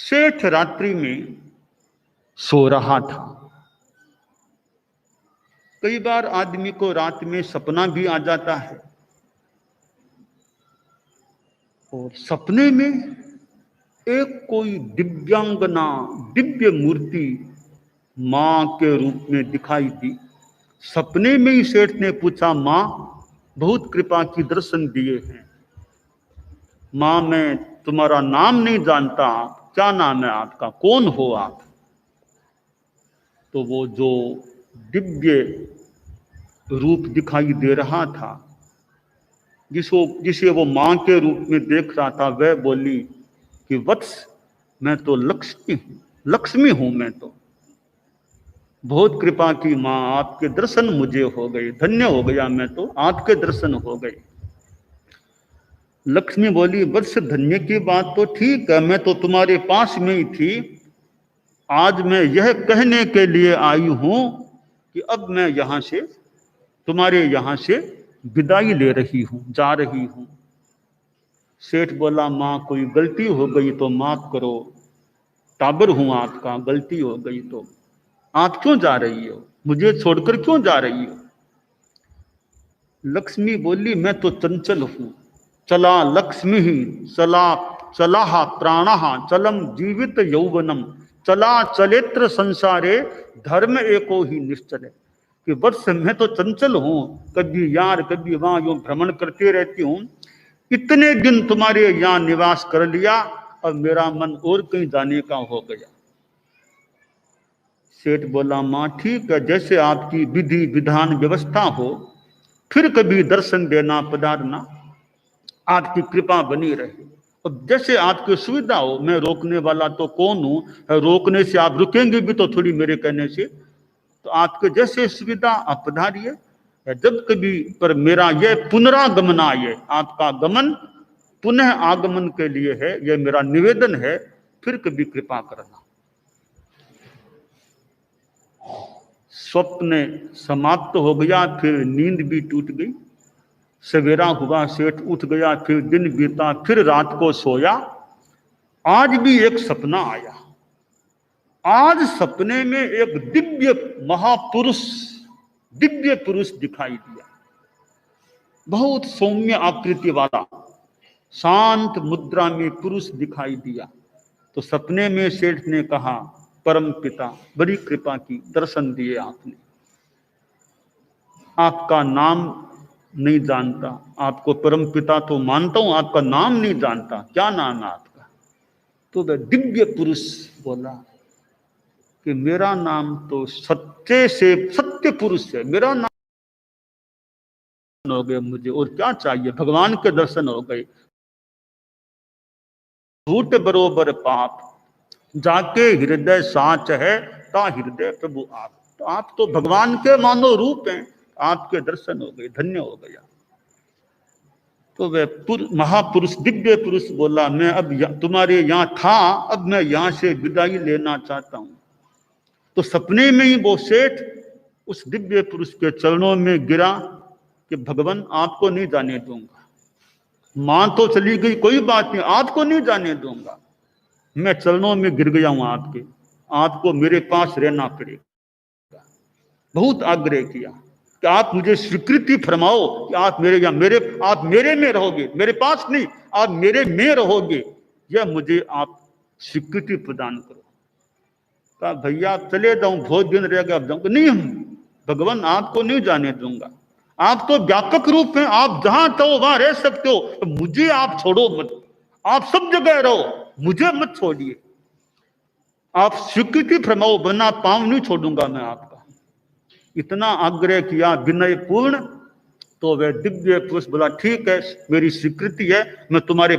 सेठ रात्रि में सो रहा था। कई बार आदमी को रात में सपना भी आ जाता है और सपने में एक कोई दिव्यांगना, दिव्य मूर्ति मां के रूप में दिखाई दी। सपने में ही सेठ ने पूछा, मां बहुत कृपा की दर्शन दिए हैं। मां मैं तुम्हारा नाम नहीं जानता, क्या नाम है आपका, कौन हो आप? तो वो जो दिव्य रूप दिखाई दे रहा था, जिसे वो मां के रूप में देख रहा था, वह बोली कि वत्स मैं तो लक्ष्मी हूं, मैं तो बहुत कृपा की मां, आपके दर्शन मुझे हो गए, धन्य हो गया मैं तो, आपके दर्शन हो गए। लक्ष्मी बोली, वत्स धन्य की बात तो ठीक है, मैं तो तुम्हारे पास में ही थी। आज मैं यह कहने के लिए आई हूं कि अब मैं यहां से, तुम्हारे यहां से विदाई ले रही हूं, जा रही हूं। सेठ बोला, मां कोई गलती हो गई तो माफ करो, टाबर हूं आपका, गलती हो गई तो। आप क्यों जा रही हो, मुझे छोड़कर क्यों जा रही हो? लक्ष्मी बोली, मैं तो चंचल हूं, चला लक्ष्मी ही चला प्राणः चलम जीवित यौवनम, चला चलेत्र संसारे धर्म एको ही निश्चल। कि वर्ष मैं तो चंचल हूं, कभी यार कभी वहां यूं भ्रमण करते रहती हूं। इतने दिन तुम्हारे यहां निवास कर लिया, अब मेरा मन और कहीं जाने का हो गया। सेठ बोला, मां ठीक है, जैसे आपकी विधि विधान व्यवस्था हो, फिर कभी दर्शन देना पधारना, आपकी कृपा बनी रहे। अब जैसे आपकी सुविधा हो, मैं रोकने वाला तो कौन हूं, रोकने से आप रुकेंगे भी तो थोड़ी मेरे कहने से, तो आपके जैसे सुविधा आप पधारिए। जब कभी पर मेरा यह पुनरागमन आए, आपका गमन पुनः आगमन के लिए है, यह मेरा निवेदन है, फिर कभी कृपा करना। स्वप्न समाप्त हो गया, फिर नींद भी टूट गई। सवेरा हुआ, सेठ उठ गया, फिर दिन बीता, फिर रात को सोया। आज भी एक सपना आया। आज सपने में एक दिव्य महापुरुष, दिव्य पुरुष दिखाई दिया, बहुत सौम्य आकृति वाला, शांत मुद्रा में पुरुष दिखाई दिया। तो सपने में सेठ ने कहा, परम पिता बड़ी कृपा की, दर्शन दिए आपने, आपका नाम नहीं जानता, आपको परम पिता तो मानता हूं, आपका नाम नहीं जानता, क्या नाम है आपका? तो वह दिव्य पुरुष बोला कि मेरा नाम तो सत्य से सत्य पुरुष है, मेरा नाम हो गए, मुझे और क्या चाहिए, भगवान के दर्शन हो गए। झूठ बरोबर पाप, जाके हृदय साच है, ता हृदय प्रभु आप। तो आप तो भगवान के मानो रूप हैं, आपके दर्शन हो गए, धन्य हो गया। तो वह महापुरुष, दिव्य पुरुष बोला, मैं अब तुम्हारे यहां था, अब मैं यहां से विदाई लेना चाहता हूं। तो सपने में ही वो सेठ उस दिव्य पुरुष के चरणों में गिरा कि भगवान आपको नहीं जाने दूंगा, मां तो चली गई कोई बात नहीं, आपको नहीं जाने दूंगा, मैं चरणों में गिर गया हूं आपके, आपको मेरे पास रहना पड़ेगा। बहुत आग्रह किया कि आप मुझे स्वीकृति फरमाओ कि आप मेरे या आप मेरे में रहोगे, मेरे पास नहीं, आप मेरे में रहोगे, यह मुझे आप स्वीकृति प्रदान करो। कहा, भैया आप चले जाऊं, बहुत दिन रह गए, अब जाऊंगा नहीं, हम भगवान आपको नहीं जाने दूंगा, आप तो व्यापक रूप हैं, आप जहां चाहो वहां रह सकते हो, तो मुझे आप छोड़ो मत, आप सब जगह रहो, मुझे मत छोड़िए, आप स्वीकृति फरमाओ, वरना पांव नहीं छोड़ूंगा मैं आपका। इतना आग्रह किया विनय पूर्ण। तो वह दिव्य पुरुष बोला, ठीक है, मेरी स्वीकृति है, मैं तुम्हारे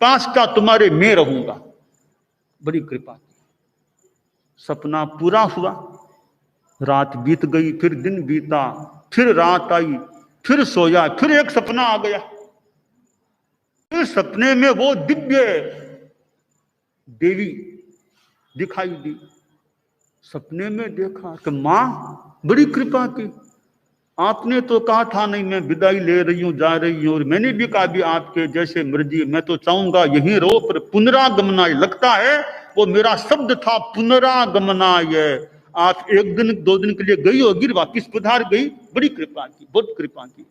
पास का तुम्हारे में रहूंगा। बड़ी कृपा। सपना पूरा हुआ, रात बीत गई, फिर दिन बीता, फिर रात आई, फिर सोया, फिर एक सपना आ गया। फिर सपने में वो दिव्य देवी दिखाई दी। सपने में देखा कि मां बड़ी कृपा की, आपने तो कहा था नहीं मैं विदाई ले रही हूं, जा रही हूं, और मैंने भी कहा भी आपके जैसे मर्जी, मैं तो चाहूंगा यहीं रहो, पर पुनरागमन लगता है वो मेरा शब्द था पुनरागमनाय। आप 1 दिन 2 दिन के लिए गई होगी, वापिस पधार गई, बड़ी कृपा की, बहुत कृपा की।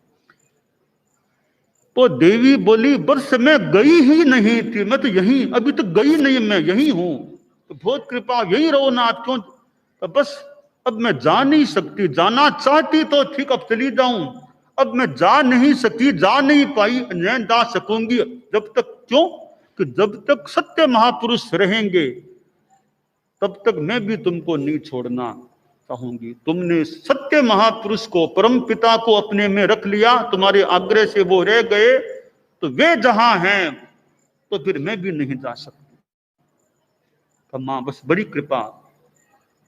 तो देवी बोली वर्ष में गई ही नहीं थी, मैं तो यहीं, अभी तो गई नहीं, मैं यहीं हूं, तो बहुत कृपा, यहीं रहो ना आप, क्यों? तो बस अब मैं जा नहीं सकती, जाना चाहती तो ठीक, अब चली जाऊं, अब मैं जा नहीं सकी, जा नहीं पाई, नहीं जा सकूंगी जब तक। क्यों? कि जब तक सत्य महापुरुष रहेंगे तब तक मैं भी तुमको नहीं छोड़ना चाहूंगी। तुमने सत्य महापुरुष को, परम पिता को अपने में रख लिया, तुम्हारे आग्रह से वो रह गए, तो वे जहां हैं तो फिर मैं भी नहीं जा सकती। तो मां बस बड़ी कृपा,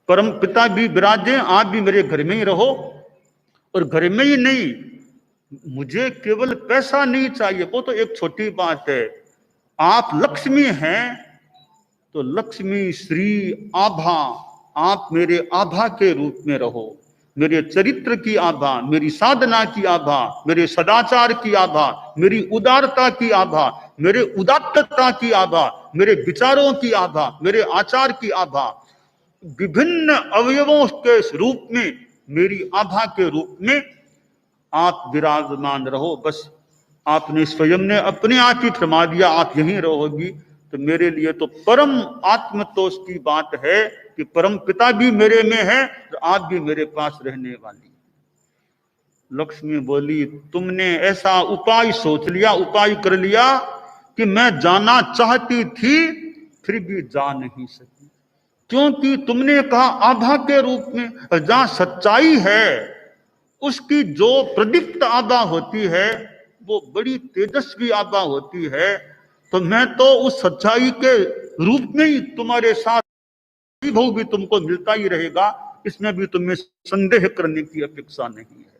परम पिता भी विराजे, आप भी मेरे घर में ही रहो, और घर में ही नहीं, मुझे केवल पैसा नहीं चाहिए, वो तो एक छोटी बात है, आप लक्ष्मी हैं तो लक्ष्मी, श्री, आभा, आप मेरे आभा के रूप में रहो, मेरे चरित्र की आभा, मेरी साधना की आभा, मेरे सदाचार की आभा, मेरी उदारता की आभा, मेरे उदात्तता की आभा, मेरे विचारों की आभा, मेरे आचार की आभा, विभिन्न अवयवों के रूप में, मेरी आभा के रूप में आप विराजमान रहो। बस आपने स्वयं ने अपने आप ही फरमा दिया, आप यहीं रहोगी, तो मेरे लिए तो परम आत्मतोष की बात है कि परम पिता भी मेरे में है, तो आप भी मेरे पास रहने वाली। लक्ष्मी बोली तुमने ऐसा उपाय सोच लिया, उपाय कर लिया कि मैं जाना चाहती थी फिर भी जा नहीं सकी, क्योंकि तुमने कहा आभा के रूप में। जहां सच्चाई है उसकी जो प्रदीप्त आभा होती है वो बड़ी तेजस्वी आभा होती है, तो मैं तो उस सच्चाई के रूप में ही तुम्हारे साथ भी तुमको मिलता ही रहेगा, इसमें भी तुम्हें संदेह करने की अपेक्षा नहीं है।